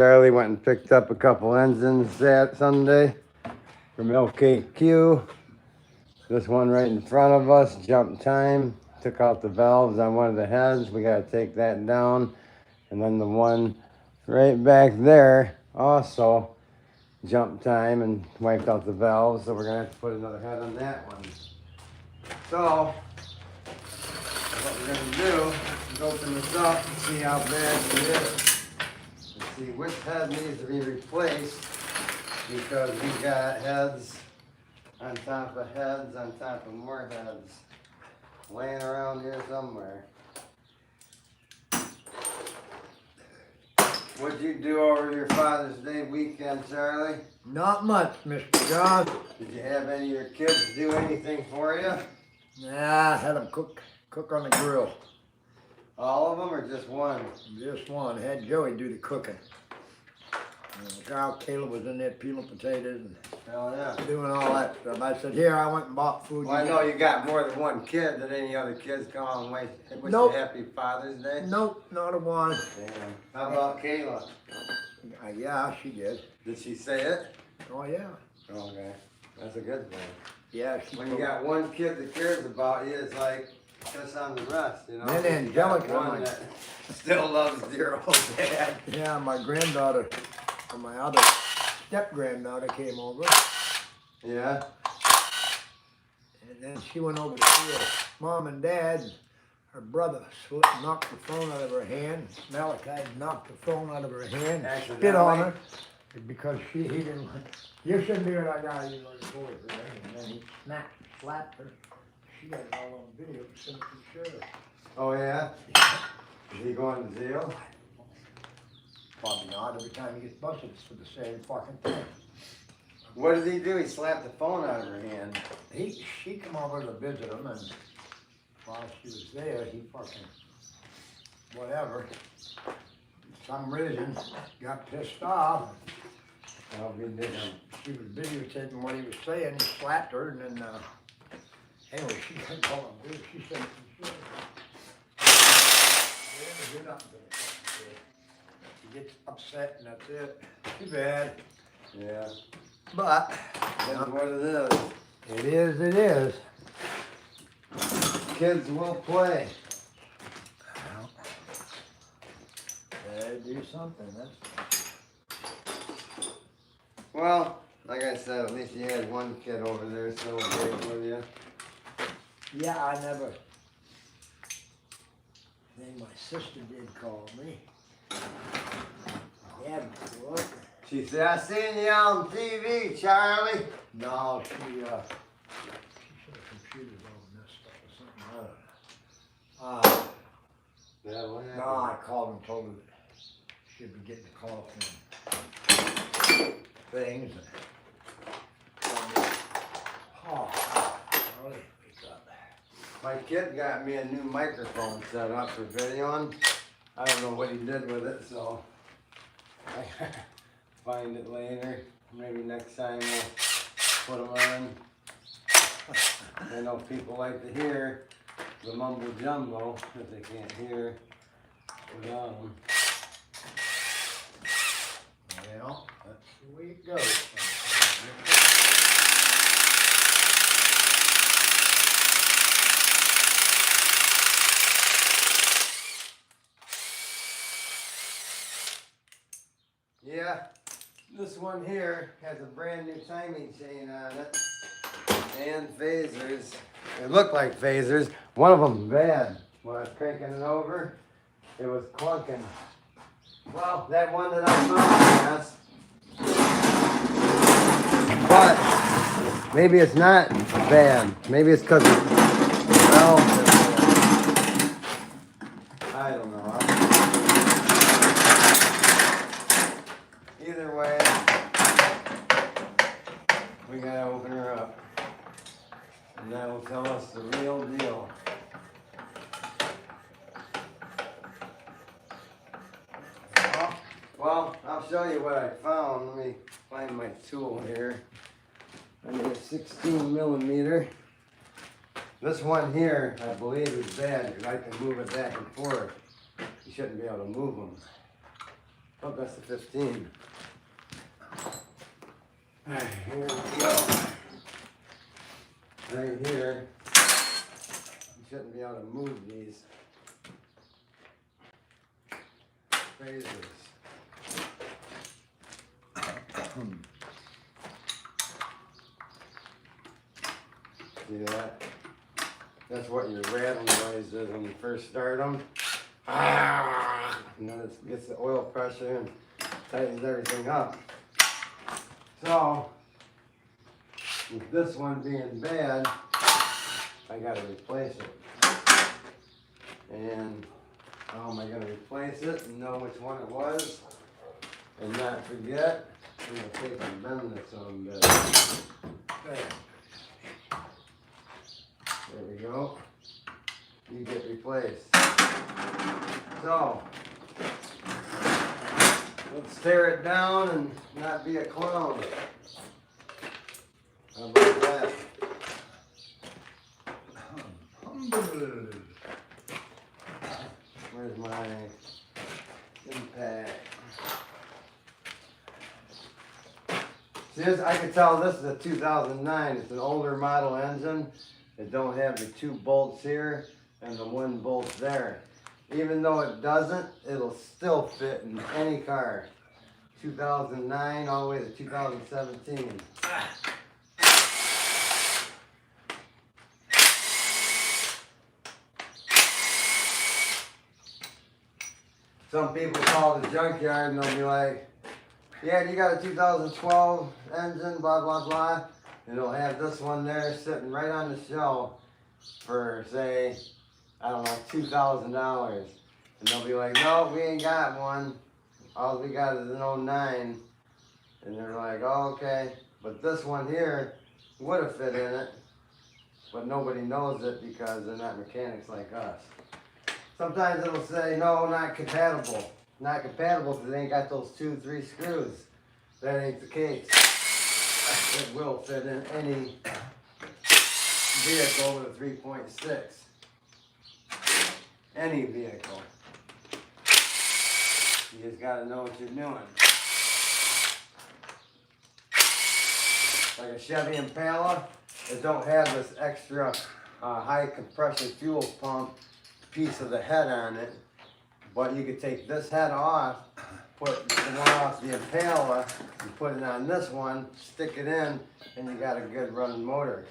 Charlie went and picked up a couple engines that Sunday from LKQ. This one right in front of us, jump time, took out the valves on one of the heads. We gotta take that down. And then the one right back there also jump time and wiped out the valves. So we're gonna have to put another head on that one. So what we're gonna do is open this up and see how bad it is. See which head needs to be replaced, because we got heads on top of heads on top of more heads laying around here somewhere. What'd you do over your Father's Day weekend, Charlie? Not much, Mr. John. Did you have any of your kids do anything for you? Nah, I had them cook on the grill. All of them or just one? Just one. Had Joey do the cooking. Carl Caleb was in there peeling potatoes and Hell yeah. doing all that stuff. I said, here, I went and bought food. Well, I know you got more than one kid. Did any other kids come on and wish Nope. you happy Father's Day? Nope, not a one. Damn. How about Kayla? Yeah, she did. Did she say it? Oh, yeah. Okay. That's a good thing. Yeah, she When you got one kid that cares about you, it's like just on the rest, you know? Then You got Angelica, one that still loves dear old dad. Yeah, my granddaughter, or my other step-granddaughter came over. Yeah? And then she went over to see her mom and dad. Her brother knocked the phone out of her hand. Malachi knocked the phone out of her hand, spit on her, because he didn't. You shouldn't do it like that. You know, and then he slapped her. She got it all on video. Sent it to the sheriff. Oh, yeah? Is he going to jail? Probably not. Every time he gets busted, it's for the same fucking thing. What did he do? He slapped the phone out of her hand. She come over to visit him, and while she was there, he fucking whatever. For some reason, got pissed off. Oh, he did. She was videotaping what he was saying. He slapped her, and then anyway, she couldn't call him. She said, "You're not gonna do it." He gets upset, and that's it. Too bad. Yeah. But That's what it is. it is. It is. Kids will play. They do something. That's. Well, like I said, at least you had one kid over there celebrating with you. Yeah, I never. Then my sister did call me. Yeah, what? She said, I seen you on TV, Charlie. No, she said her computer's all messed up or something. I don't know. Yeah, what No, happened? I called and told her that she'd be getting a call from things. Oh, Charlie, wake up. My kid got me a new microphone set up for videoing. I don't know what he did with it, so I find it later. Maybe next time we'll put them on. I know people like to hear the mumbo jumbo if they can't hear without them. Well, that's the way it goes. Yeah, this one here has a brand new timing chain on it and phasers. It looked like phasers. One of them bad. When I was cranking it over, it was clunking. Well, that one that I found, yes. But maybe it's not bad. Maybe it's because well, I don't know. Either way, we gotta open her up. And that will tell us the real deal. Well, I'll show you what I found. Let me find my tool here. I need a 16 millimeter. This one here, I believe, is bad because I can move it back and forth. You shouldn't be able to move them. Oh, that's the 15. Alright, here we go. Right here. You shouldn't be able to move these phasers. See that? That's what your rattle noise is when you first start them. And then it gets the oil pressure and tightens everything up. So, with this one being bad, I gotta replace it. And how am I gonna replace it and know which one it was and not forget? I'm gonna take and bend this on a bit. There we go. You get replaced. So, let's tear it down and not be a clown. How about that? Where's my impact? See this, I can tell this is a 2009. It's an older model engine. It don't have the 2 bolts here and the 1 bolt there. Even though it doesn't, it'll still fit in any car. 2009 all the way to 2017. Some people call the junkyard and they'll be like, yeah, you got a 2012 engine, blah, blah, blah. And they'll have this one there sitting right on the shelf for, say, I don't know, $2,000. And they'll be like, no, we ain't got one. All we got is an 09. And they're like, oh, okay. But this one here would have fit in it. But nobody knows it because they're not mechanics like us. Sometimes it'll say, no, not compatible. Not compatible because they ain't got those 2-3 screws. That ain't the case. It will fit in any vehicle with a 3.6. Any vehicle. You just gotta know what you're doing. Like a Chevy Impala, it don't have this extra high compression fuel pump piece of the head on it. But you could take this head off, put the one off the Impala, and put it on this one, stick it in, and you got a good running motor.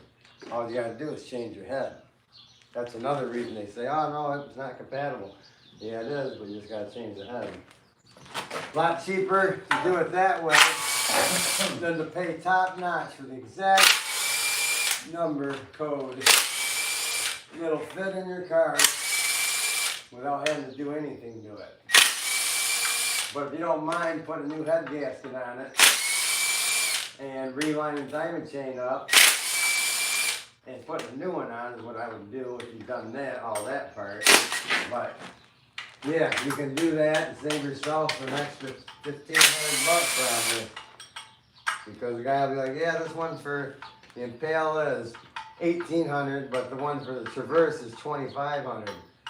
All you gotta do is change your head. That's another reason they say, oh no, it's not compatible. Yeah, it is, but you just gotta change the head. A lot cheaper to do it that way than to pay top notch for the exact number code. It'll fit in your car without having to do anything to it. But if you don't mind putting a new head gasket on it and relining the diamond chain up and putting a new one on is what I would do if you've done that, all that part. But yeah, you can do that and save yourself an extra $1,500 probably. Because the guy will be like, yeah, this one for the Impala is $1,800, but the one for the Traverse is $2,500.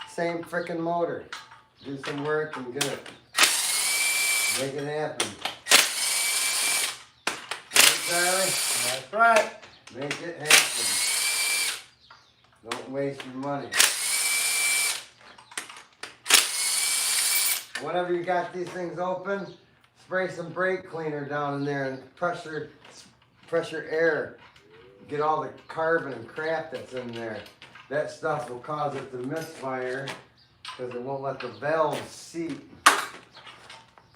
Same freaking motor. Do some work and get it. Make it happen. Right, Charlie? That's right. Make it happen. Don't waste your money. Whenever you got these things open, spray some brake cleaner down in there and pressure air. Get all the carbon and crap that's in there. That stuff will cause it to misfire because it won't let the valves seat.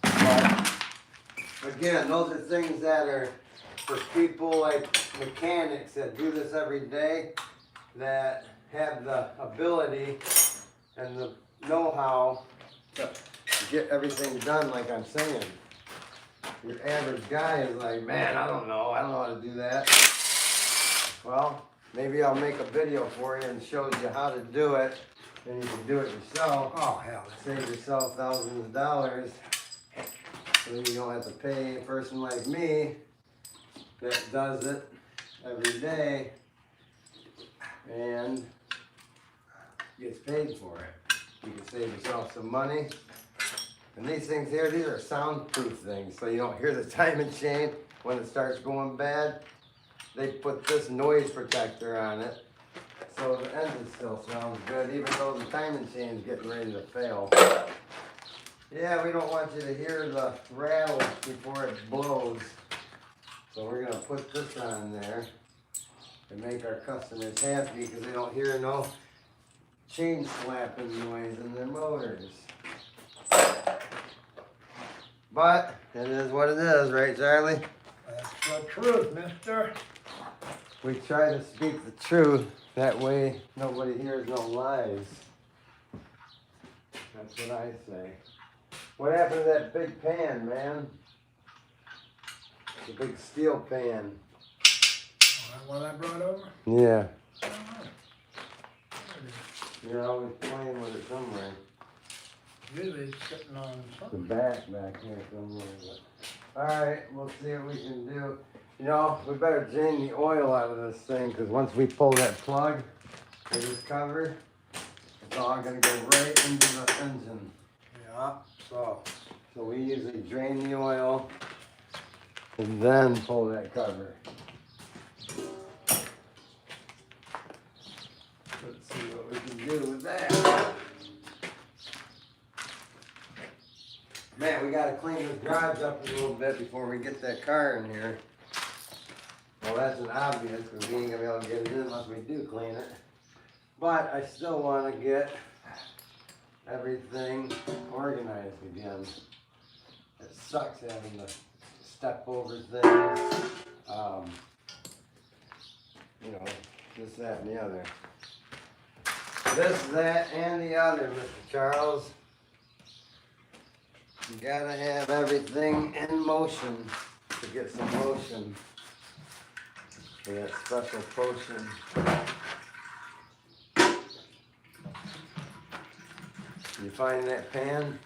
But again, those are things that are for people like mechanics that do this every day, that have the ability and the know-how to get everything done like I'm saying. Your average guy is like, man, I don't know how to do that. Well, maybe I'll make a video for you and show you how to do it, and you can do it yourself. Oh, hell. Save yourself thousands of dollars, so you don't have to pay a person like me that does it every day and gets paid for it. You can save yourself some money And these things here, these are soundproof things, so you don't hear the timing chain when it starts going bad. They put this noise protector on it, so the engine still sounds good, even though the timing chain's getting ready to fail. Yeah, we don't want you to hear the rattle before it blows. So we're gonna put this on there and make our customers happy because they don't hear no chain slapping noise in their motors. But it is what it is, right, Charlie? That's the truth, mister. We try to speak the truth. That way nobody hears no lies. That's what I say. What happened to that big pan, man? The big steel pan. That one I brought over? Yeah. Oh, You're always playing with it somewhere. usually it's sitting on The something. back here somewhere. Alright, we'll see what we can do. You know, we better drain the oil out of this thing because once we pull that plug for this cover, it's all gonna go right into the engine. Yeah, so. So we usually drain the oil and then pull that cover. Let's see what we can do with that. Man, we gotta clean this garage up a little bit before we get that car in here. Well, that's an obvious because we ain't gonna be able to get it in unless we do clean it. But I still wanna get everything organized again. It sucks having to step over things. You know, this, that, and the other. This, that, and the other, Mr. Charles. You gotta have everything in motion to get some motion for that special potion. You find that pan?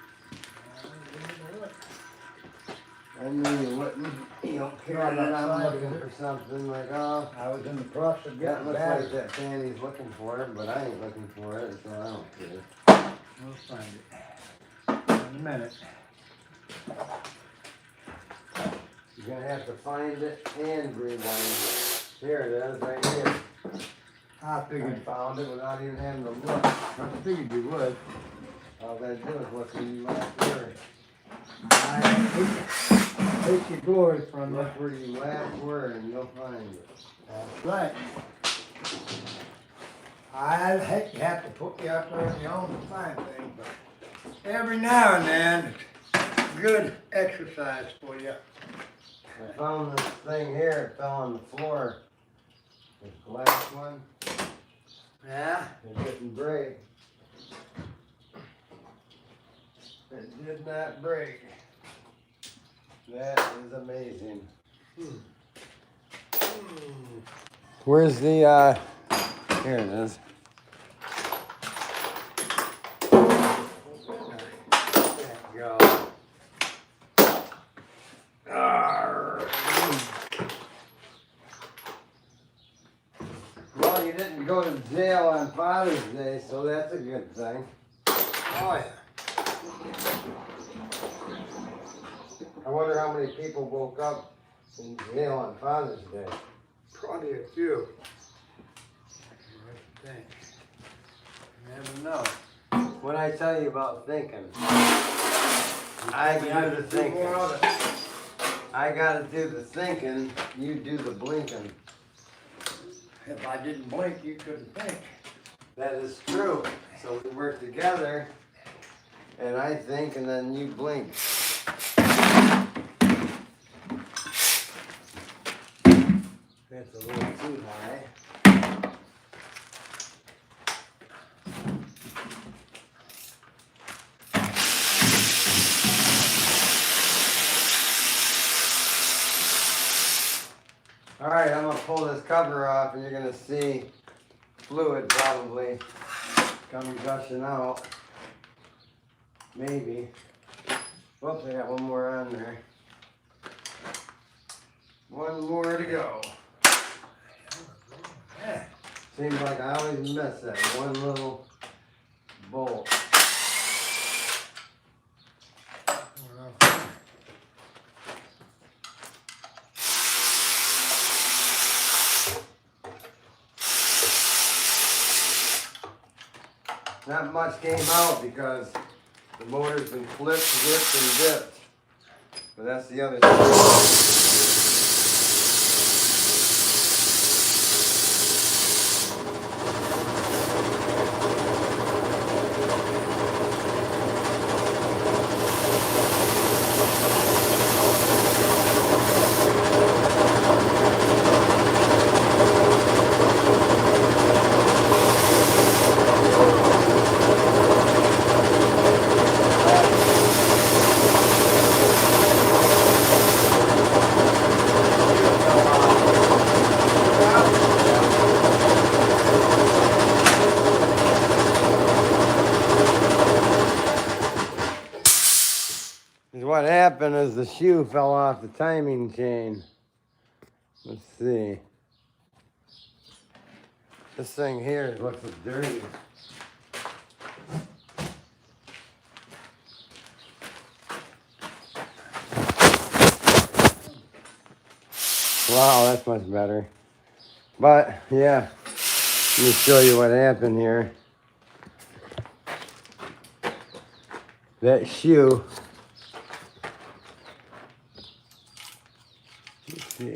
I knew you wouldn't. You don't care that I'm looking for something like, oh, I was in the process of that getting looks back. like that pan he's looking for it, but I ain't looking for it, so I don't care. We'll find it in a minute. You're gonna have to find it and rewind it. Here it is, right here. I I figured, found it without even having to look. I figured you would. All I gotta do is look when you last word. I take your glory from you. Look where you last word and you'll find it. That's right. I hate to have to put you out there on your own to find things, but every now and then, it's good exercise for you. I found this thing here, it fell on the floor. This glass one, Yeah? it didn't break. It did not break. That is amazing. Where's the, here it is. There you go. Well, you didn't go to jail on Father's Day, so that's a good thing. Oh, yeah. I wonder how many people woke up in jail on Father's Day. Probably a few. I think. You never know. What I tell you about thinking, I do the thinking. I gotta do the thinking, you do the blinking. If I didn't blink, you couldn't think. That is true. So we work together, and I think, and then you blink. That's a little too high. All right, I'm gonna pull this cover off, and you're gonna see fluid probably coming gushing out. Maybe. Whoops, I got one more on there. One more to go. Yeah. Seems like I always miss that one little bolt. not much came out because the motor's been flipped, whipped, and dipped. But that's the other side. What happened is the shoe fell off the timing chain. Let's see. This thing here looks dirty. Wow, that's much better. But yeah, let me show you what happened here. That shoe. Let's see.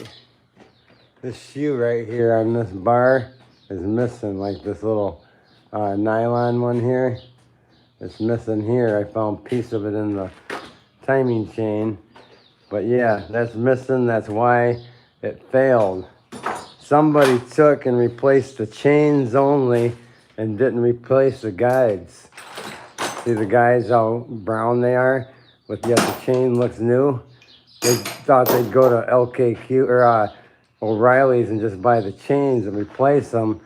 This shoe right here on this bar is missing, like this little nylon one here. It's missing here. I found a piece of it in the timing chain. But yeah, that's missing. That's why it failed. Somebody took and replaced the chains only and didn't replace the guides. See the guides, how brown they are, but yet the chain looks new. They thought they'd go to LKQ or O'Reilly's and just buy the chains and replace them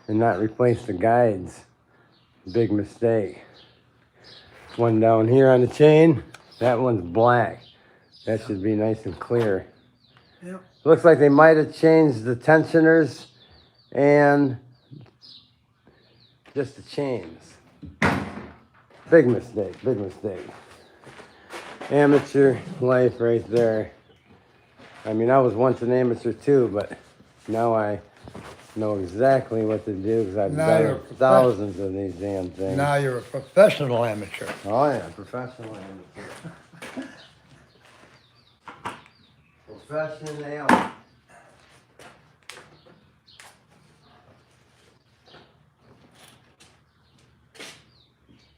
and not replace the guides. Big mistake. One down here on the chain, that one's black. That should be nice and clear. Yep. Looks like they might have changed the tensioners and just the chains. Big mistake, big mistake. Amateur life right there. I mean, I was once an amateur too, but now I know exactly what to do because I've Now you're done thousands of these damn things. Now you're a professional amateur. Oh yeah, professional amateur. Professional.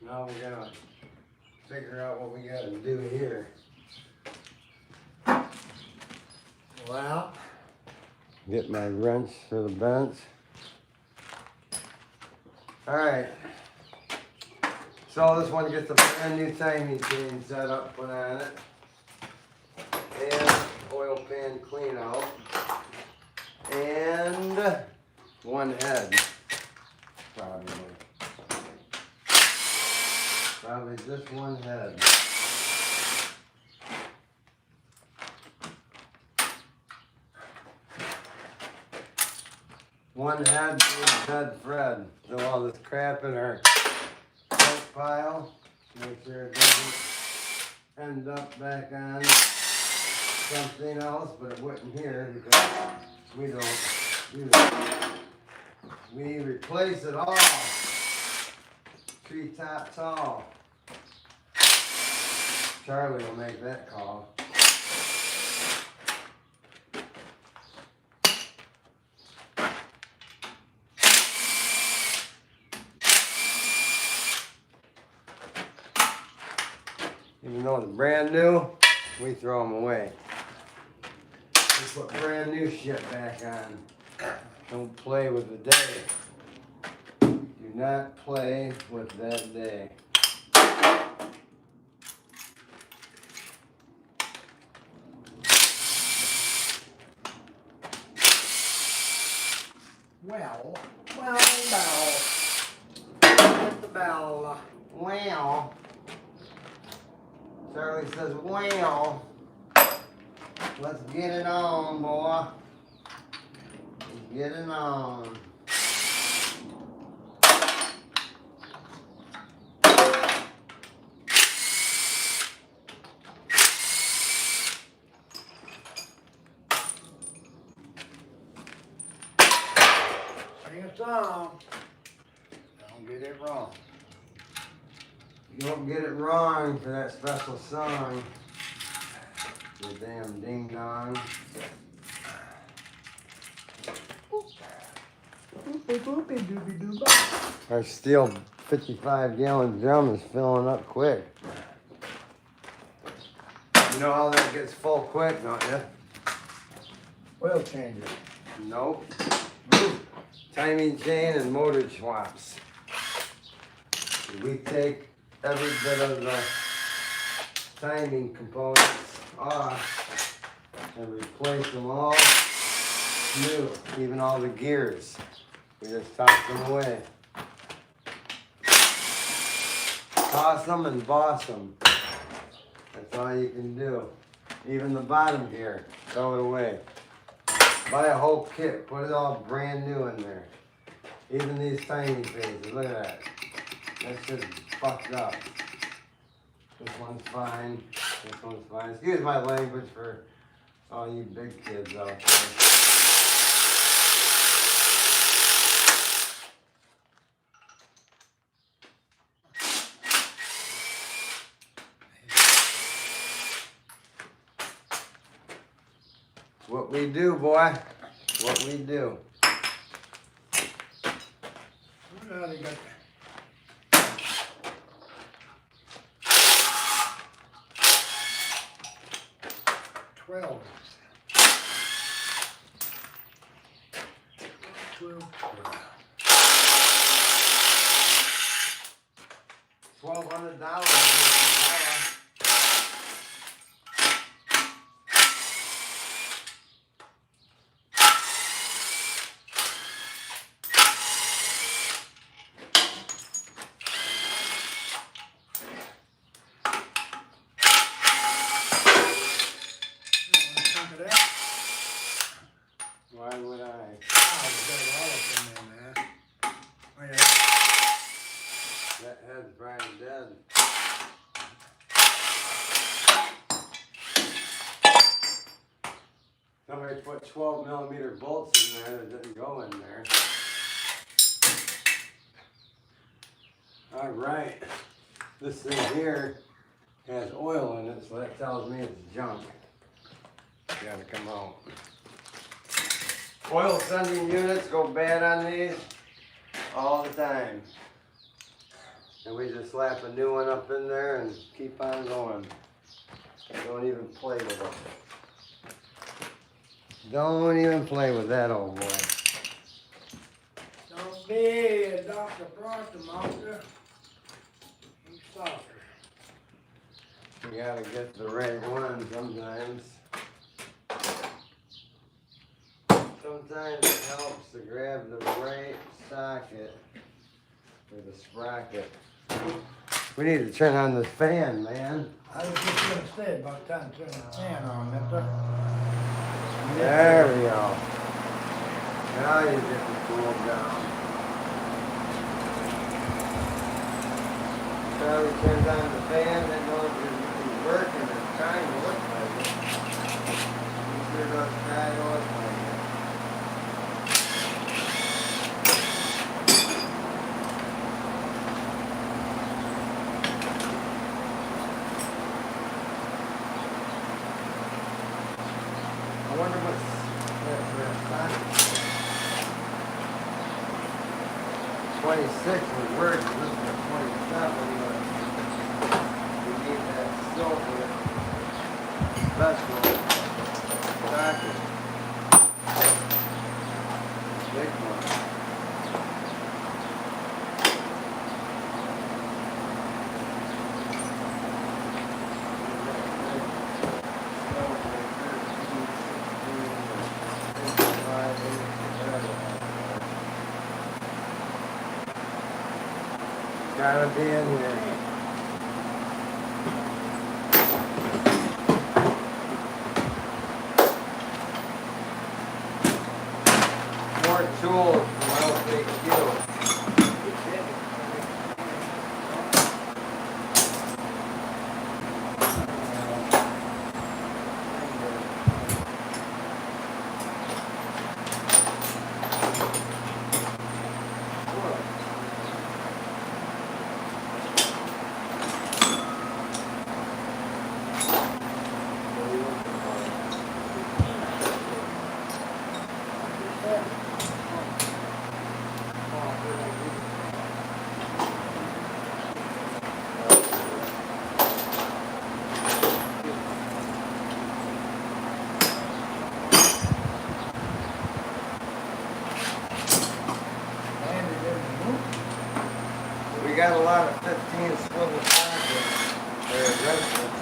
Now we're gonna figure out what we gotta do here. Well, Get my wrench for the bench. Alright. So this one gets a brand new timing chain set up, put on it. And oil pan clean out. And one head. Probably just one head. One head is dead Fred. So all this crap in our coat pile, make sure it doesn't end up back on something else, but it wouldn't here because we don't do that. We replace it all. Treetop tall. Charlie will make that call. Even though they're brand new, we throw them away. We put brand new shit back on. Don't play with the day. Do not play with that day. bell. Hit the bell. Wow. Charlie says, wow. Let's get it on, boy. Let's get it on. Sing a song. Don't get it wrong. Don't get it wrong for that special song. The damn ding dong. Our steel 55-gallon drum is filling up quick. You know how that gets full quick, don't you? Oil changer. Nope. Timing chain and motor swaps. We take every bit of the timing components off and replace them all new, even all the gears. We just toss them away. Toss them and boss them. That's all you can do. Even the bottom gear, throw it away. Buy a whole kit, put it all brand new in there. Even these timing phases, look at that. That's just fucked up. This one's fine, this one's fine. Excuse my language for all you big kids out there. What we do, boy. What we do. Well, they got 12. 12. $1,200. Why would I? Oh, we got it all up in there, man. Oh, yeah. That head's probably dead. Somebody put 12mm bolts in there that didn't go in there. Alright. This thing here has oil in it, so that tells me it's junk. Gotta come out. Oil sending units go bad on these all the time. And we just slap a new one up in there and keep on going. Don't even play with it. Don't even play with that old boy. Don't be a Dr. Frost monster. He's softer. You gotta get the right one sometimes. Sometimes it helps to grab the right socket or the sprocket. We need to turn on this fan, man. I was just gonna say about time to turn the fan on, mister. There we go. Now you're getting cooled down. So we turned on the fan, that knows it's working, it's trying to look like it. You sure does try to look like it. I wonder what's that for a 26 would work, this is a 27, but we need that silver special socket. Big one. Gotta be in here. More tools from LKQ. got a lot of 15 swivel sockets. They're adjustments.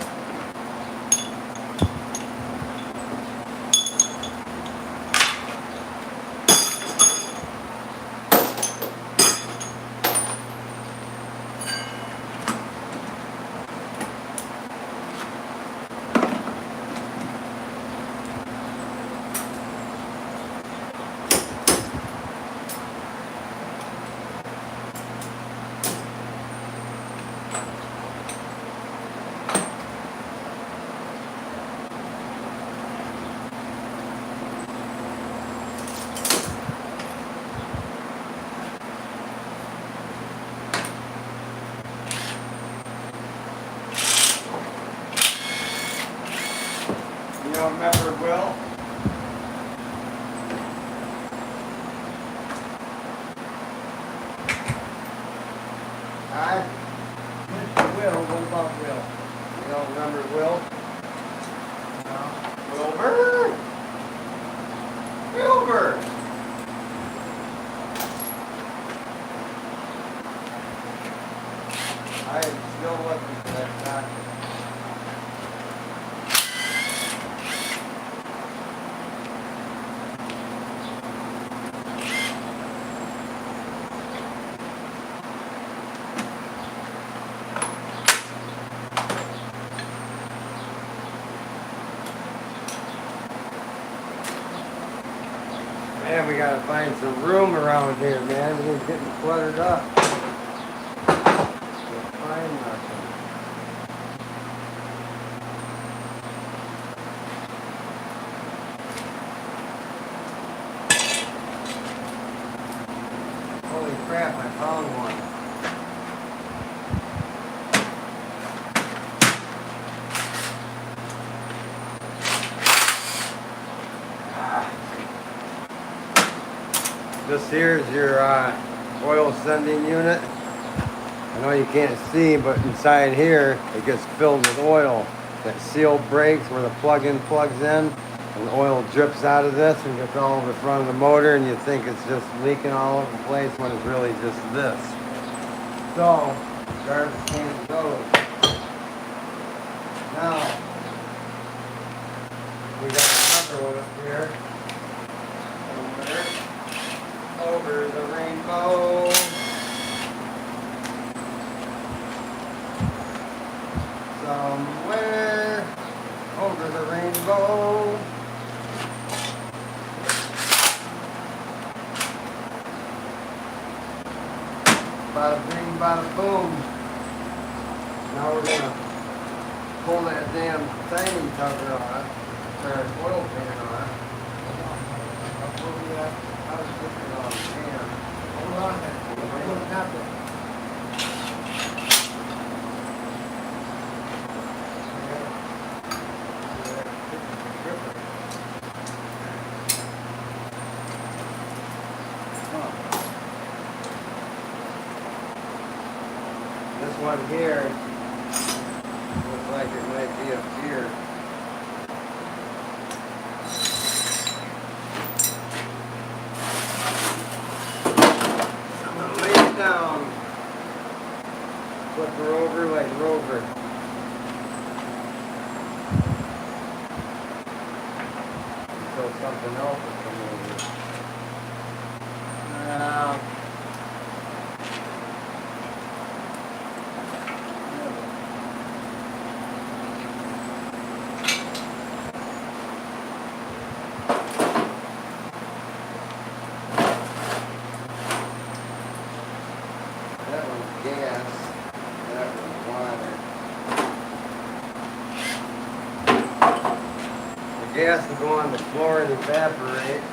You don't remember Will? Hi? Mr. Will, what about Will? You don't remember Will? No. Wilbur? Wilbur! I am still looking for that socket. Man, we gotta find some room around here, man. We're getting cluttered up. Can't find nothing. Holy crap, I found one. This here is your oil sending unit. I know you can't see, but inside here it gets filled with oil. That seal breaks where the plug-in plugs in, and the oil drips out of this and gets all over the front of the motor, and you think it's just leaking all over the place when it's really just this. So, garbage can goes. Now, we got another one up here. Over the rainbow. Somewhere over the rainbow. Bada bing, bada boom. Now we're gonna pull that damn timing cover on, or oil pan on. I'll pull that. I was looking on the can. Hold on then. I'm looking at it. This one here looks like it might be up here. I'm gonna lay it down. Flip her over like Rover. Until something else will come over. That one's gas. That one's water. The gas will go on the floor and evaporate.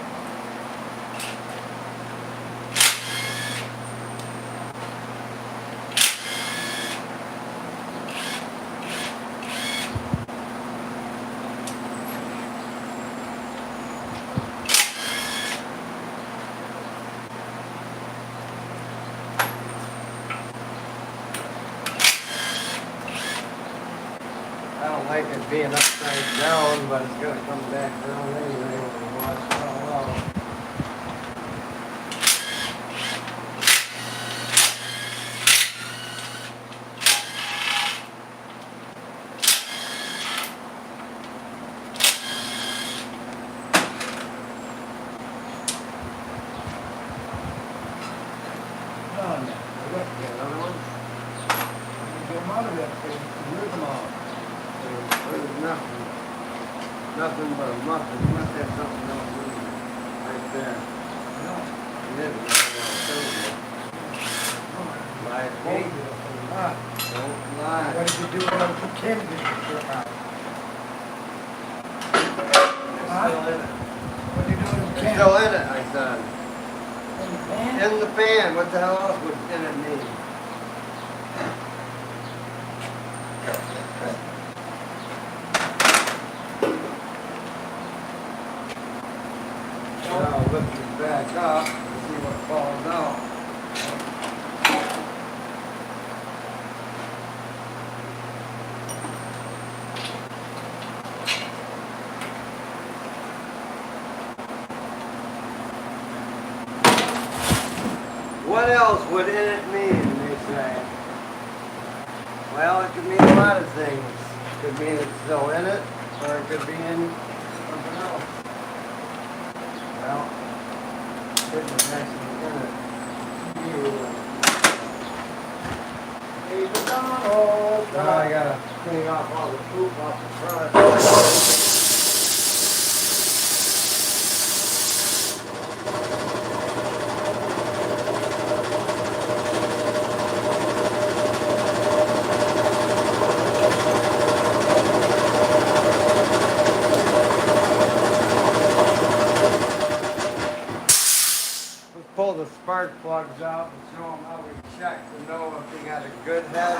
I don't like it being upside down, but it's gonna come back around anyway when we wash it all out. nothing but a muffin. You must have something else in there. Right there. No. It is. Live cake. Ah, Don't lie. what did you do when the kid did you trip out? It's still in it. What did you do when the It's kid? still in it, I said. In the pan? In the pan. What the hell else would in it mean? Now lift it back up and see what falls out. What else would in it mean, they say? Well, it could mean a lot of things. It could mean it's still in it, or it could be in something else. Well, it was actually in it. Hey, McDonald's. Now I gotta clean off all the poop off the front. Pull the spark plugs out and show them how we check to know if we got a good head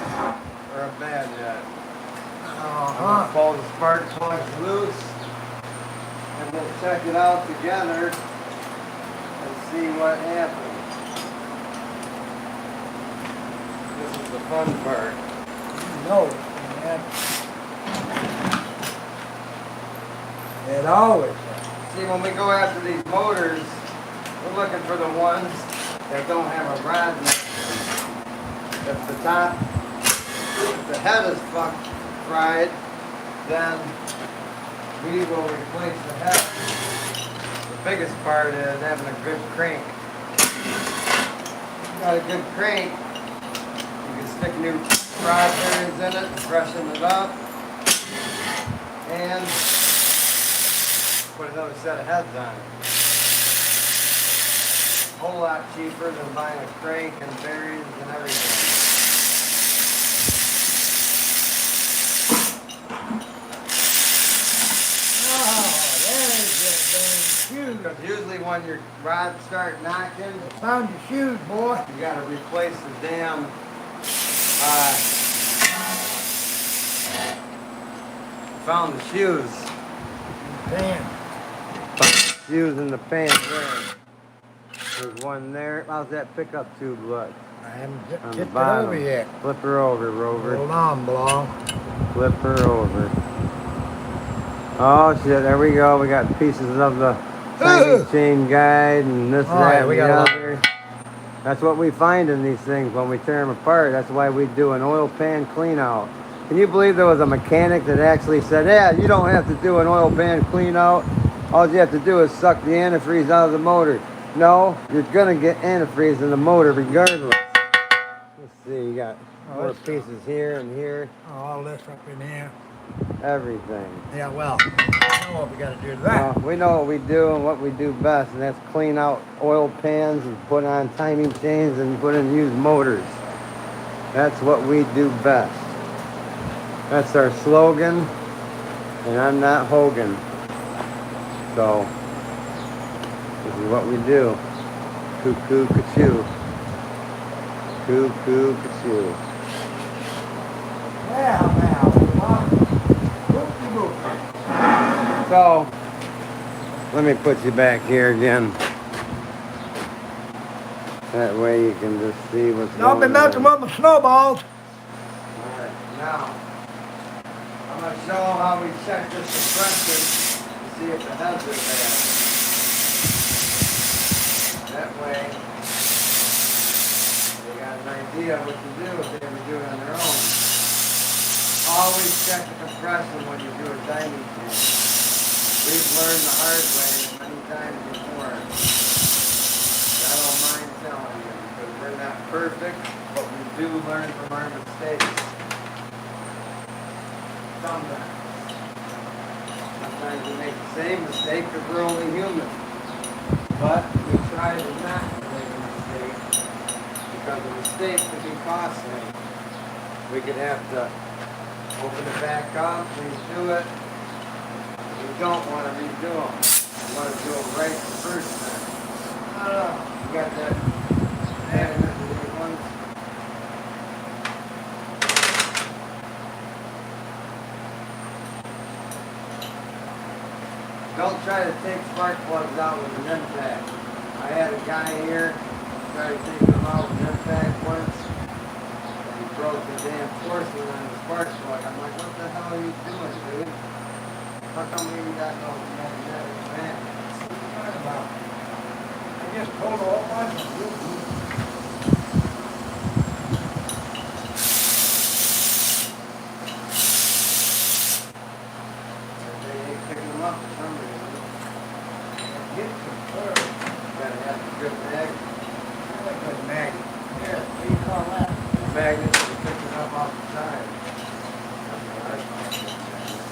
or a bad head. I'm gonna pull the spark plugs loose and we'll check it out together and see what happens. This is the fun part. No, man. It always does. See, when we go after these motors, we're looking for the ones that don't have a rod in it. If the top, if the head is fried, then we will replace the head. The biggest part is having a good crank. If you got a good crank, you can stick new rod bearings in it and freshen it up. And put another set of heads on it. Whole lot cheaper than buying a crank and bearings and everything. Oh, there's your damn shoes. Because usually when your rods start knocking, Found your shoes, boy. you got to replace the damn found the shoes. Damn. Shoes in the pan there. There's one there. How's that pickup tube look? I haven't On tipped the it bottom. over yet. Flip her over, Rover. Hold on, Blong. Flip her over. Oh shit, there we go. We got pieces of the timing chain guide and this, Oh, that, yeah, and we the got a lot. other. That's what we find in these things when we tear them apart. That's why we do an oil pan clean out. Can you believe there was a mechanic that actually said, yeah, you don't have to do an oil pan clean out. All you have to do is suck the antifreeze out of the motor. No, you're gonna get antifreeze in the motor regardless. Let's see, you got more pieces here and here. Oh, all this up in here. Everything. Yeah, well, I know what we got to do to that. We know what we do and what we do best, and that's clean out oil pans and put on timing chains and put in used motors. That's what we do best. That's our slogan, and I'm not Hogan. So, this is what we do. Cuckoo, ka-choo. Cuckoo, ka-choo. Now, whoopty-whoopty. So, let me put you back here again. That way you can just see what's Don't be going messing on. with my snowballs. Alright, now, I'm going to show them how we check this suppression to see if the heads are bad. That way, they got an idea what to do if they ever do it on their own. Always check the compression when you do a timing change. We've learned the hard way many times before. I don't mind telling you because we're not perfect, but we do learn from our mistakes. Sometimes. sometimes we make the same mistake because we're only human. But we try to not make a mistake because a mistake could be costly. We could have to open it back up, redo it. We don't want to redo them. We want to do them right the first time. You got that magnet in the ones? Don't try to take spark plugs out with an impact. I had a guy here try to take them out with an impact once. And he broke the damn porcelain on the spark plug. I'm like, what the hell are you doing, dude? How come we even got no magnetic magnets? What are you talking about? I just pulled a whole bunch of them. They ain't picking them up for some reason. Get some clear. Gotta have a good magnet. I like that magnet. Here, what do you call that? The magnets are picking up off the side. That's what I call it, good magnet.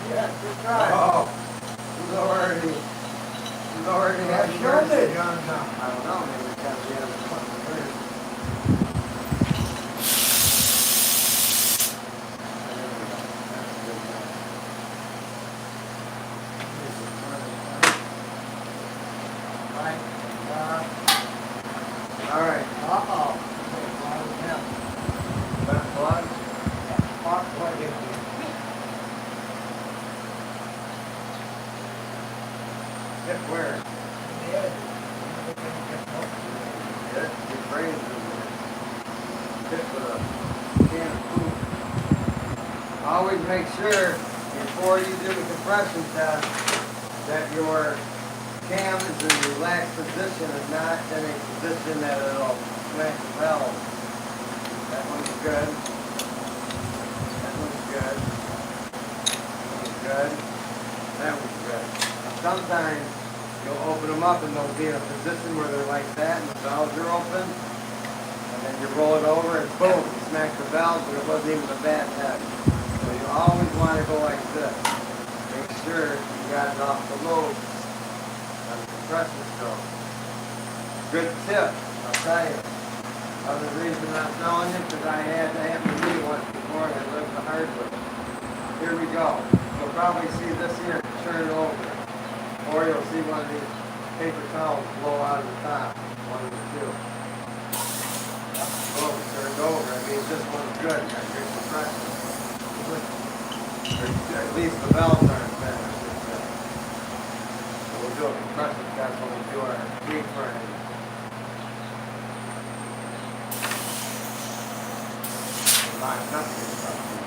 Yeah, good try. Oh, he's already Yeah, had sure mercy did. on them. I don't know, maybe because he has a fucking bird. All right, Uh-oh. back plug. Spark plug in. Hit where? Yeah. Hit your brains in there. Hit with a can of food. Always make sure before you do the compression test that your cam is in a relaxed position and not in a position that it'll smack the valve. That one's good. That one's good. That one's good. That one's good. Now, sometimes you'll open them up and they'll be in a position where they're like that and the valves are open. And then you roll it over and boom, you smack the valve, but it wasn't even a bad head. So you always want to go like this. Make sure you got it off the load on the compressor stroke. Good tip, I'll tell you. Other reason I'm telling you, because I had that happen to me once before and I lived the hard way. Here we go. You'll probably see this here turn over. Or you'll see one of these paper towels blow out of the top. One of the two. Oh, it turned over. I mean, this one's good. Got good compression. Or at least the valves aren't bad, I should say. So we'll do a compression test when we do our heat frame. Locked up against something.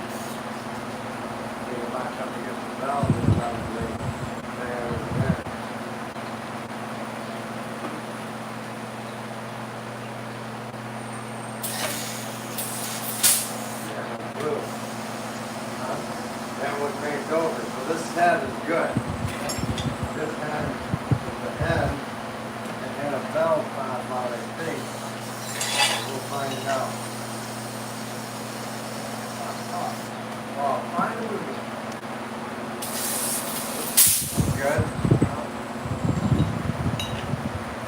Being locked up against the valve is probably there and there. Yeah, blue. That one cranked over, so this head is good. This head is the head and had a valve pop out, I think. We'll find out. Oh, finally. Good. I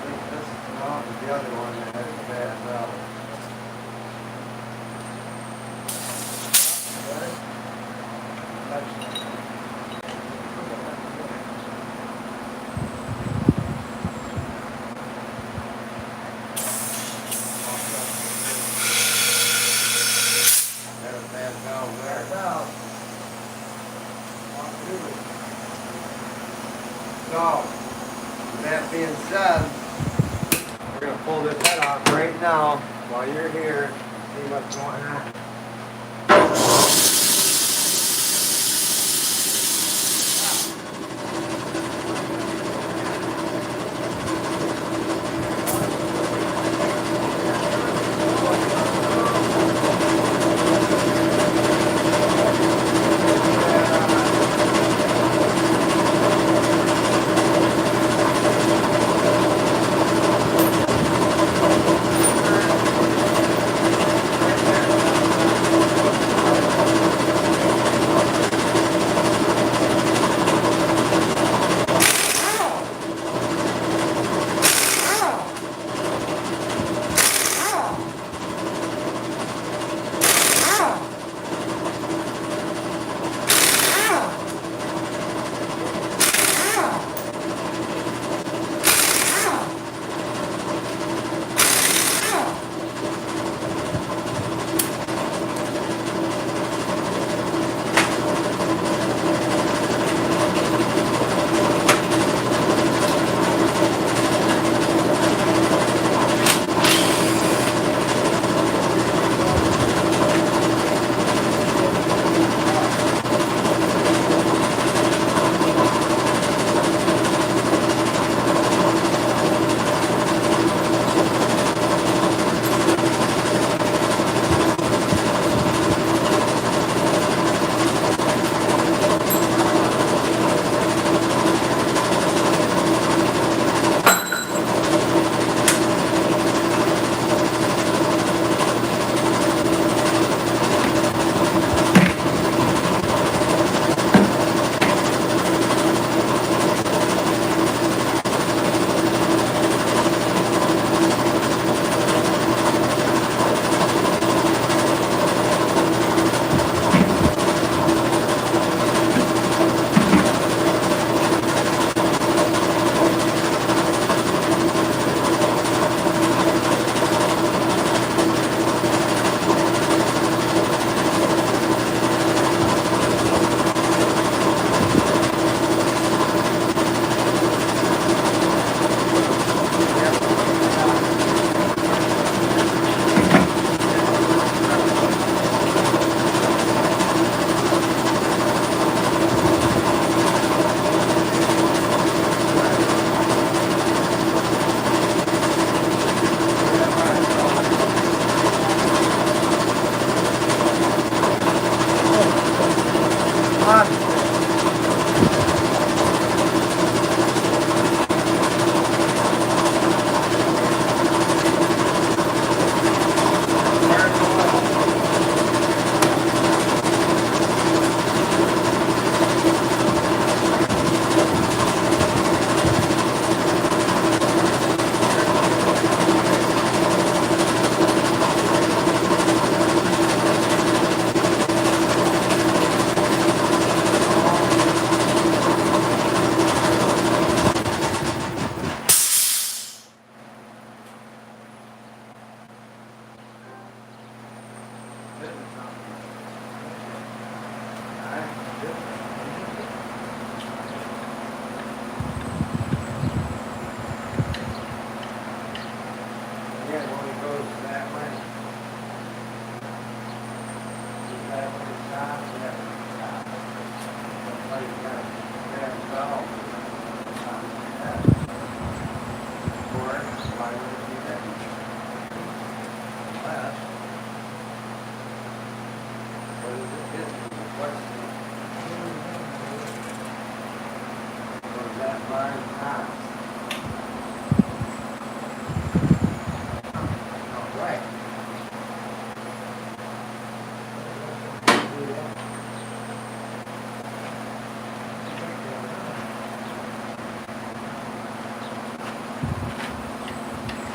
think this is the other one that has a bad valve. There's a bad valve there. So, with that being said, we're going to pull this head off right now while you're here, see what's going on.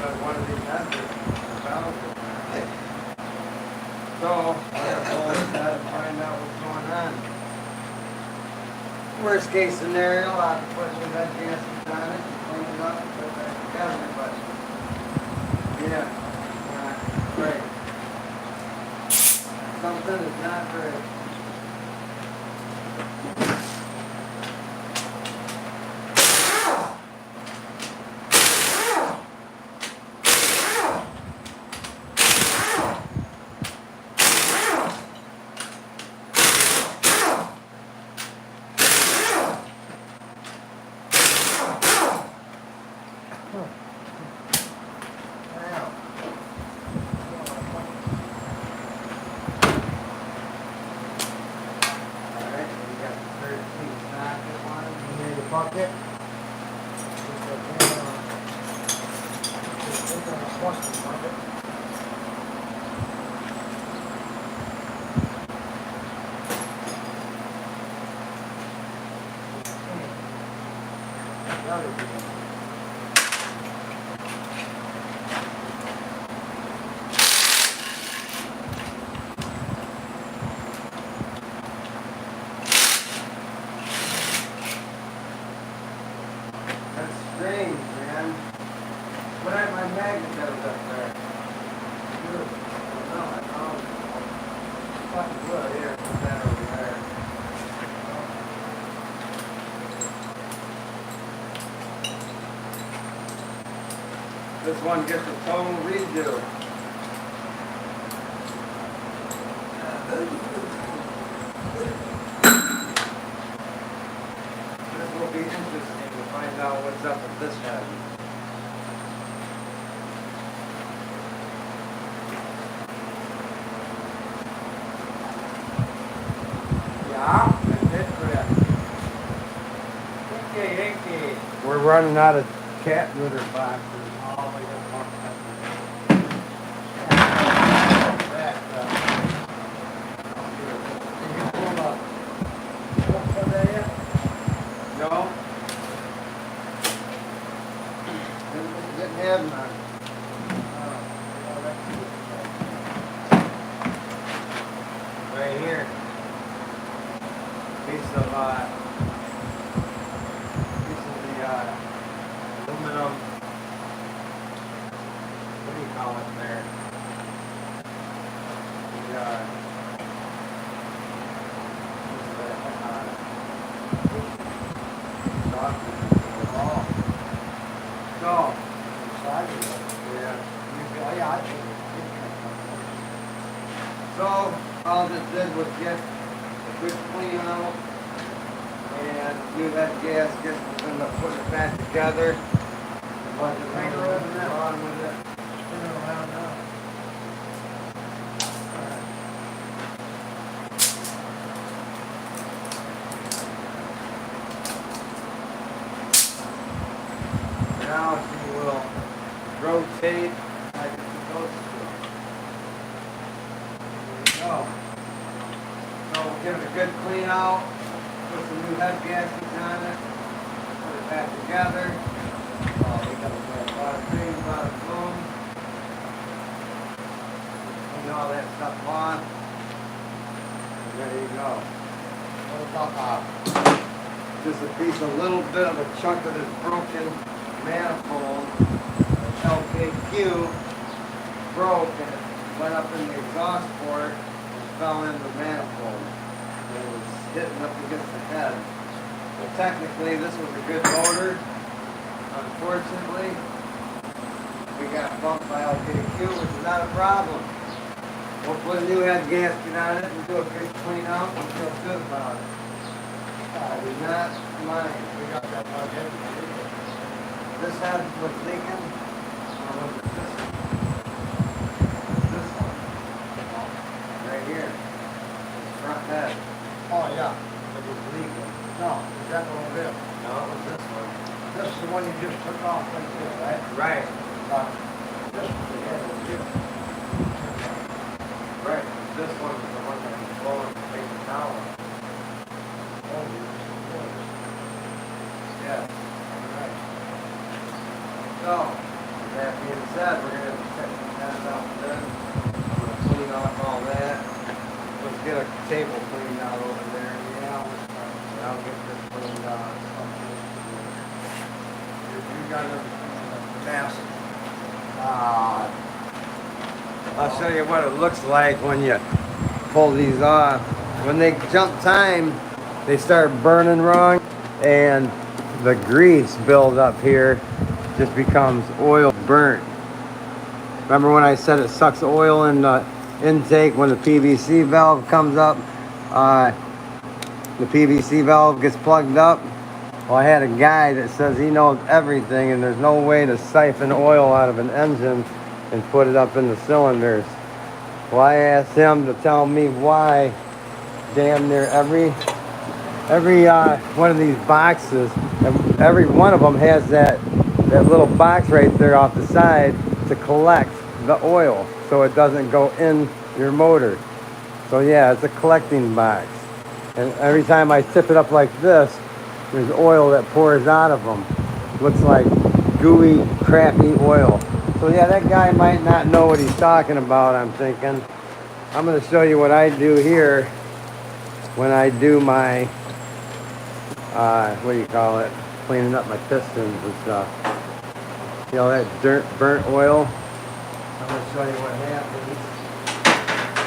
because one of these heads is valve. So, I'm gonna pull this head and find out what's going on. Worst case scenario, I'll have to put new head gaskets on it and clean it up and put it back together, but yeah, not great. Something is not great. Bucket. That's strange, man. What are my magnet that was up there? No, I found fucking wood here. Put that over there. This one gets a total redo. This will be interesting to find out what's up with this head. Yeah, that's correct. Okay. We're running out of cat litter boxes. Oh, we got more. No? Didn't have none. Right here. Piece of the aluminum. What do you call it there? No. So, all this did was get a good clean out and do that gasket and then put it back together. But the finger over that on with it. Spin it around now. Now she will rotate like it's supposed to. There you go. So we'll give it a good clean out, put some new head gaskets on it, put it back together. Oh, we got a lot of cream, a lot of foam. Clean all that stuff on. And there you go. What about Just a piece, a little bit of a chunk of this broken manifold, LKQ, broke and it went up in the exhaust port and fell in the manifold. It was hitting up against the head. Well, technically this was a good motor. Unfortunately, we got bumped by LKQ, which is not a problem. We'll put a new head gasket on it and do a good clean out and feel good about it. I do not mind. we got that plug in? This head was leaking. Or was it this one? This one. Right here. This front head. Oh, yeah, it was leaking. No, is that one over there? No, it was this one. This is the one you just took off right there, right? Right. This is the head over here. Right. This one was the one that was blowing the paper towel. Oh, yes. Yeah. All right. So, That being said, we're going to check that out there. I'm going to clean off all that. Let's get a table cleaned out over there. Yeah, I'll get this cleaned out. You got a mess. I'll show you what it looks like when you pull these off. When they jump time, they start burning wrong, and the grease build up here just becomes oil burnt. Remember when I said it sucks oil in the intake when the PVC valve comes up? The PVC valve gets plugged up. Well, I had a guy that says he knows everything and there's no way to siphon oil out of an engine and put it up in the cylinders. Well, I asked him to tell me why damn near every one of these boxes, and every one of them has that little box right there off the side to collect the oil so it doesn't go in your motor. So yeah, it's a collecting box. And every time I tip it up like this, there's oil that pours out of them. Looks like gooey, crappy oil. So yeah, that guy might not know what he's talking about, I'm thinking. I'm going to show you what I do here when I do my, what do you call it, cleaning up my pistons and stuff. You know, that burnt oil. I'm going to show you what happens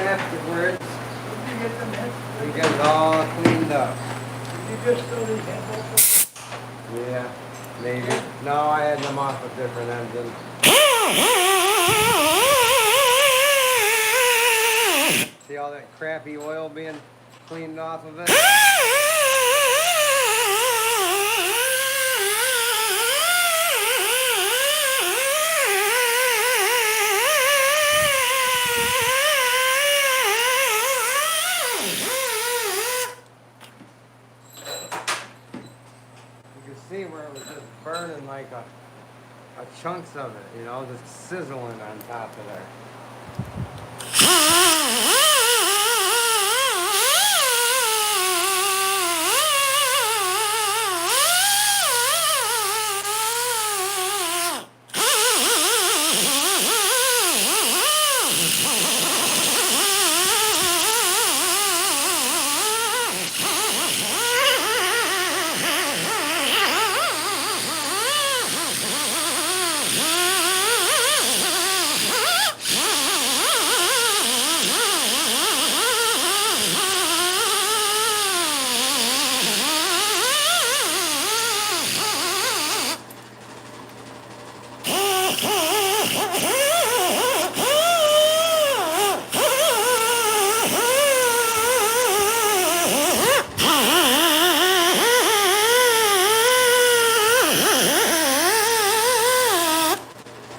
afterwards. Did you get them in? We get it all cleaned up. Did you just throw these in open? Yeah, maybe. No, I had them off a different engine. See all that crappy oil being cleaned off of it? You can see where it was just burning like a chunks of it, you know, just sizzling on top of there.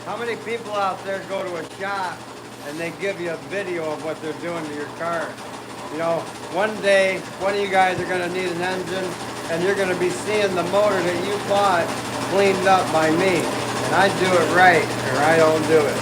How many people out there go to a shop and they give you a video of what they're doing to your car? You know, one day, one of you guys are going to need an engine and you're going to be seeing the motor that you bought cleaned up by me. And I do it right, or I don't do it.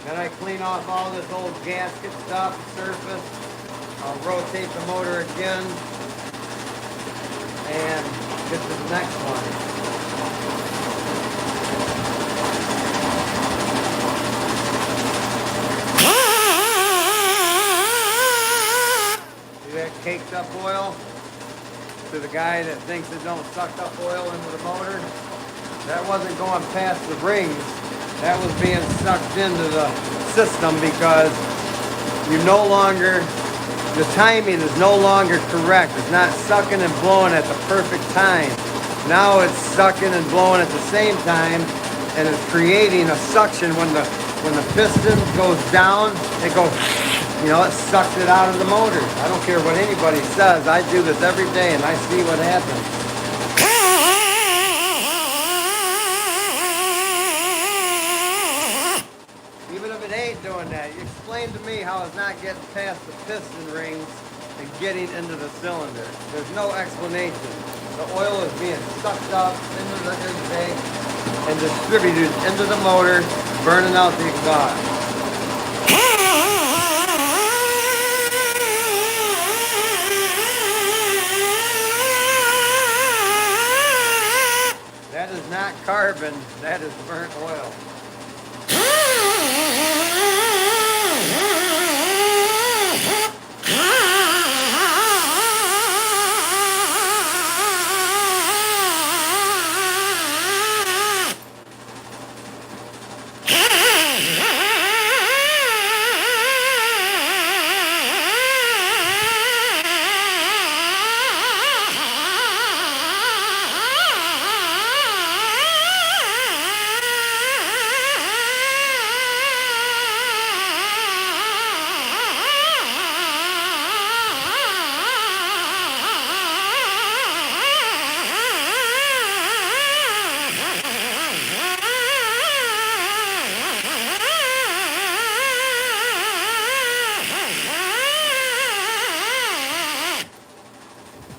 Then I clean off all this old gasket stuff, surface. I'll rotate the motor again and get to the next one. See that caked up oil? To the guy that thinks it don't suck up oil into the motor, that wasn't going past the rings. That was being sucked into the system because the timing is no longer correct. It's not sucking and blowing at the perfect time. Now it's sucking and blowing at the same time, and it's creating a suction when the piston goes down, it goes, you know, it sucks it out of the motor. I don't care what anybody says. I do this every day and I see what happens. Doing that. You explain to me how it's not getting past the piston rings and getting into the cylinder. There's no explanation. The oil is being sucked up into the intake and distributed into the motor, burning out the exhaust. not carbon, that is burnt oil.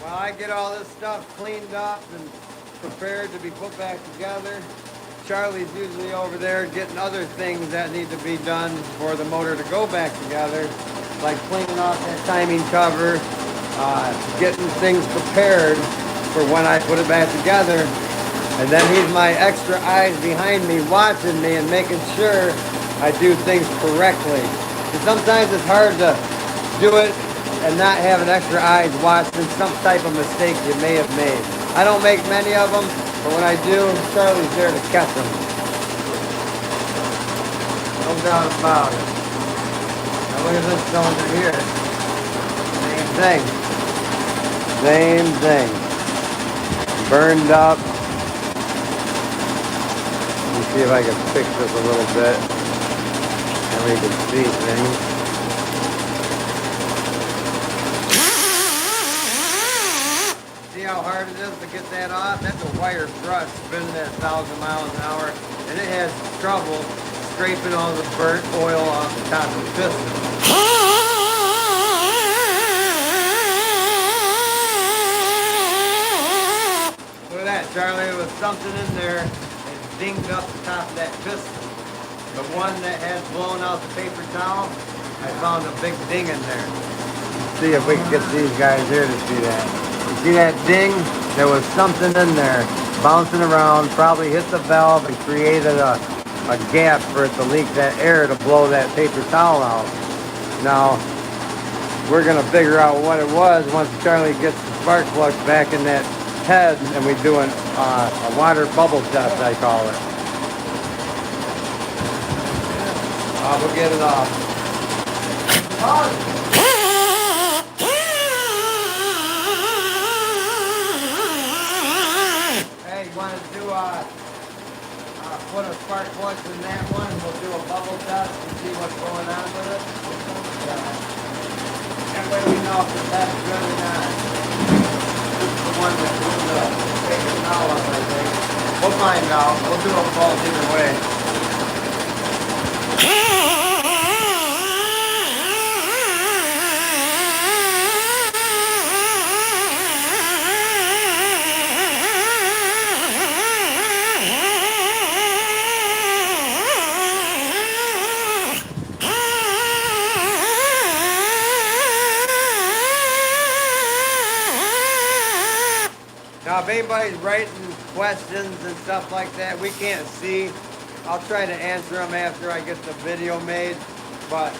While I get all this stuff cleaned up and prepared to be put back together, Charlie's usually over there getting other things that need to be done for the motor to go back together, like cleaning off that timing cover, getting things prepared for when I put it back together. And then he's my extra eyes behind me watching me and making sure I do things correctly. And sometimes it's hard to do it and not have an extra eyes watching some type of mistake you may have made. I don't make many of them, but when I do, Charlie's there to catch them. No doubt about it. Now look at this cylinder here. Same thing. Same thing. Burned up. Let me see if I can fix this a little bit. And we can see things. See how hard it is to get that off? That's a wire brush spinning at 1,000 miles an hour, and it has trouble scraping all the burnt oil off the top of the piston. Look at that, Charlie. There was something in there that dinged up the top of that piston. The one that has blown out the paper towel, I found a big ding in there. Let's see if we can get these guys here to see that. See that ding? There was something in there bouncing around, probably hit the valve and created a gap for it to leak that air to blow that paper towel out. Now, we're going to figure out what it was once Charlie gets the spark plugs back in that head and we do a water bubble test, I call it. We'll get it off. Want to do put a spark plug in that one, we'll do a bubble test and see what's going on with it. That way we know if that's good or not. This is the one that blew the paper towel up, I think. We'll find out. We'll do a fault either way. Now, if anybody's writing questions and stuff like that, we can't see. I'll try to answer them after I get the video made. But,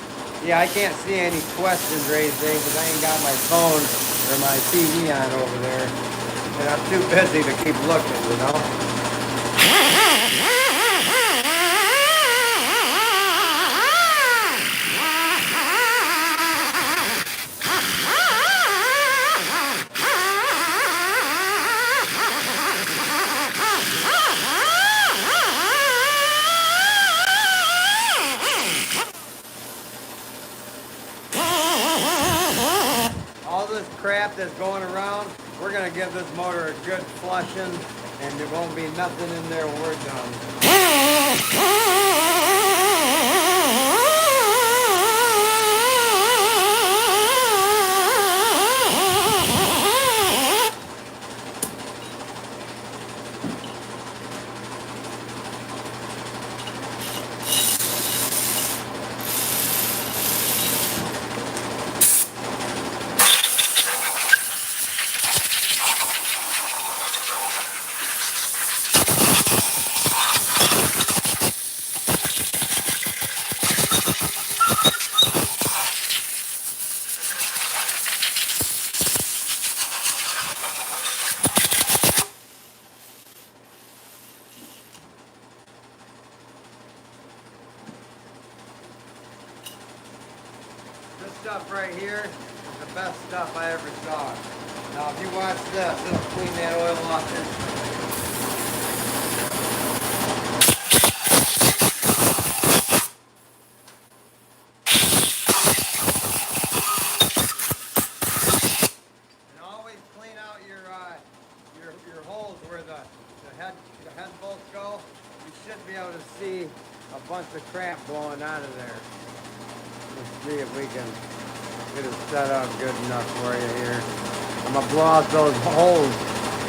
yeah, I can't see any questions or anything because I ain't got my phone or my TV on over there. And I'm too busy to keep looking, you know? All this crap that's going around, we're going to give this motor a good flushing, and there won't be nothing in there when we're done. This stuff right here is the best stuff I ever saw. Now, if you watch this, it'll clean that oil off instantly. And always clean out your holes where the head bolts go. You should be able to see a bunch of crap blowing out of there. Let's see if we can get it set up good enough for you here. I'm gonna blow out those holes,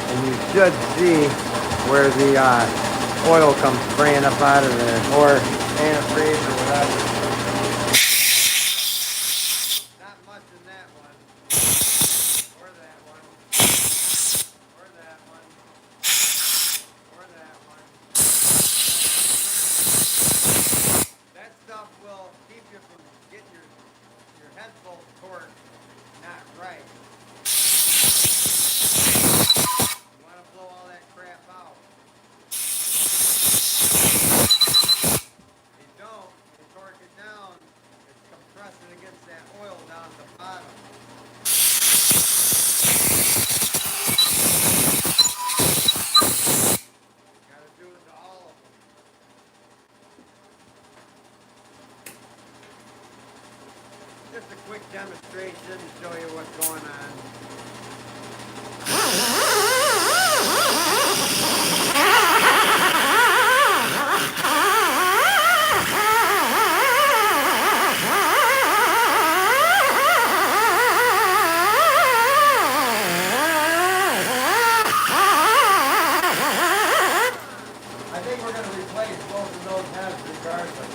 and you should see where the oil comes spraying up out of there, or antifreeze or whatever. Not much in that one, or that one, or that one, or that one. That stuff will keep you from getting your head bolt torque not right. You want to blow all that crap out. If you don't, you torque it down, it's compressing against that oil down at the bottom. Gotta do it to all of them. Just a quick demonstration to show you what's going on. I think we're going to replace both of those heads regardless.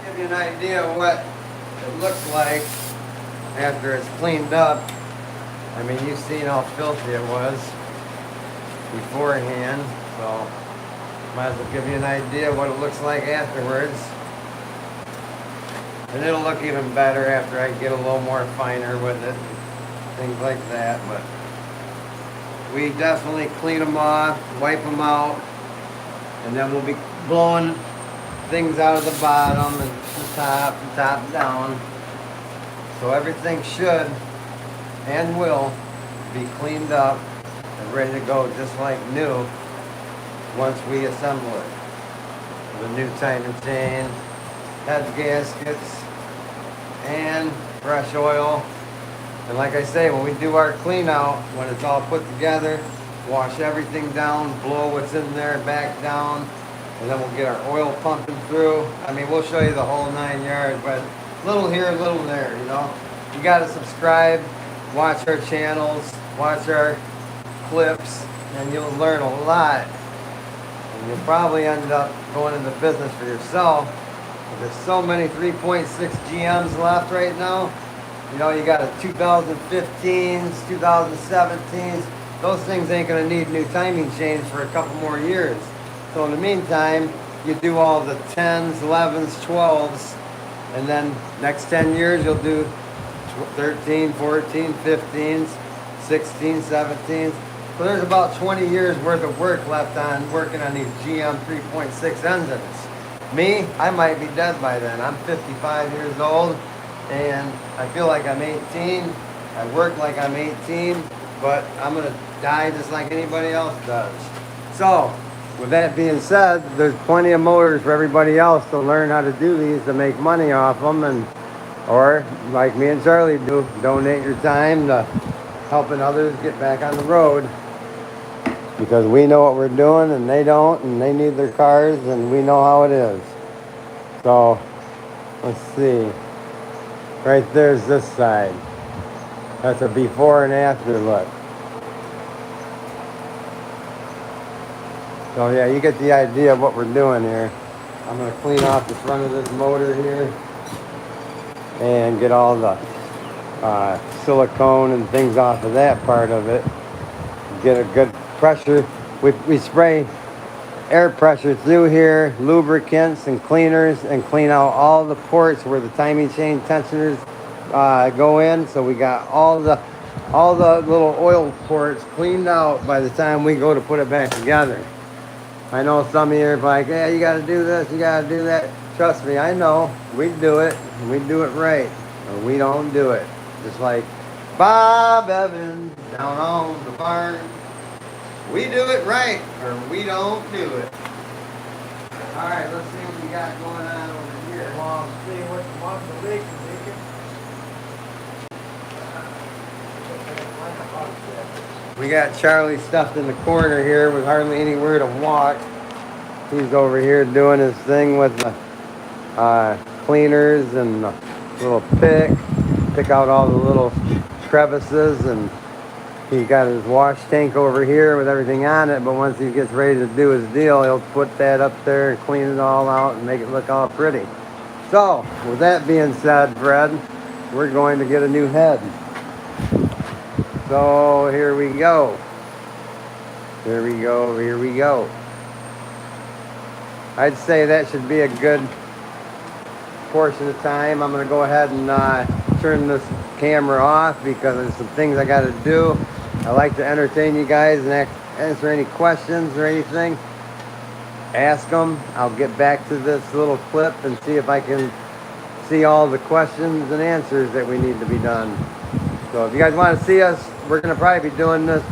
Give you an idea of what it looks like after it's cleaned up. I mean, you've seen how filthy it was beforehand, so might as well give you an idea of what it looks like afterwards. And it'll look even better after I get a little more finer with it, things like that. But we definitely clean them off, wipe them out, and then we'll be blowing things out of the bottom and the top and top down. So everything should and will be cleaned up and ready to go just like new once we assemble it. The new timing chain, head gaskets, and fresh oil. And like I say, when we do our clean out, when it's all put together, wash everything down, blow what's in there back down, and then we'll get our oil pumping through. I mean, we'll show you the whole 9 yards, but little here, little there, you know. You gotta subscribe, watch our channels, watch our clips, and you'll learn a lot. And you'll probably end up going into business for yourself. There's so many 3.6 GMs left right now. You know, you got a 2015s, 2017s, those things ain't gonna need new timing chains for a couple more years. So in the meantime, you do all the 10s, 11s, 12s, and then next 10 years you'll do 13, 14, 15s, 16, 17s. So there's about 20 years worth of work left on working on these GM 3.6 engines. Me, I might be dead by then. I'm 55 years old and I feel like I'm 18. I work like I'm 18, but I'm gonna die just like anybody else does. So, with that being said, there's plenty of motors for everybody else to learn how to do these to make money off them, and or like me and Charlie do, donate your time to helping others get back on the road, because we know what we're doing and they don't, and they need their cars and we know how it is. So let's see, right there's this side. That's a before and after look. So yeah, you get the idea of what we're doing here. I'm gonna clean off the front of this motor here and get all the silicone and things off of that part of it. Get a good pressure. We spray air pressure through here, lubricants and cleaners, and clean out all the ports where the timing chain tensioners go in. So we got all the little oil ports cleaned out by the time we go to put it back together. I know some of you are like, yeah, you got to do this, you got to do that. Trust me, I know. We do it, and we do it right, or we don't do it. Just like Bob Evans down on the farm. We do it right, or we don't do it. All right, let's see what we got going on over here. Come on, see what the ones the leak is leaking. We got Charlie stuffed in the corner here with hardly anywhere to walk. He's over here doing his thing with the cleaners and the little pick out all the little crevices, and he got his wash tank over here with everything on it, but once he gets ready to do his deal, he'll put that up there and clean it all out and make it look all pretty. So, with that being said, Fred, we're going to get a new head. So here we go. Here we go, here we go. I'd say that should be a good portion of time. I'm gonna go ahead and turn this camera off because there's some things I gotta do. I like to entertain you guys and answer any questions or anything. Ask them. I'll get back to this little clip and see if I can see all the questions and answers that we need to be done. So if you guys want to see us, we're going to probably be doing this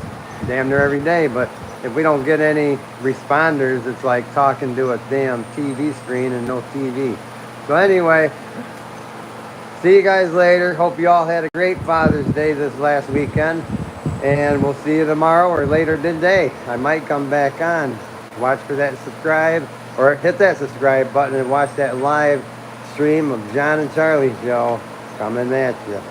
damn near every day, but if we don't get any responders, it's like talking to a damn TV screen and no TV. So anyway, see you guys later. Hope you all had a great Father's Day this last weekend, and we'll see you tomorrow or later today. I might come back on. Watch for that subscribe, or hit that subscribe button and watch that live stream of John and Charlie show coming at you.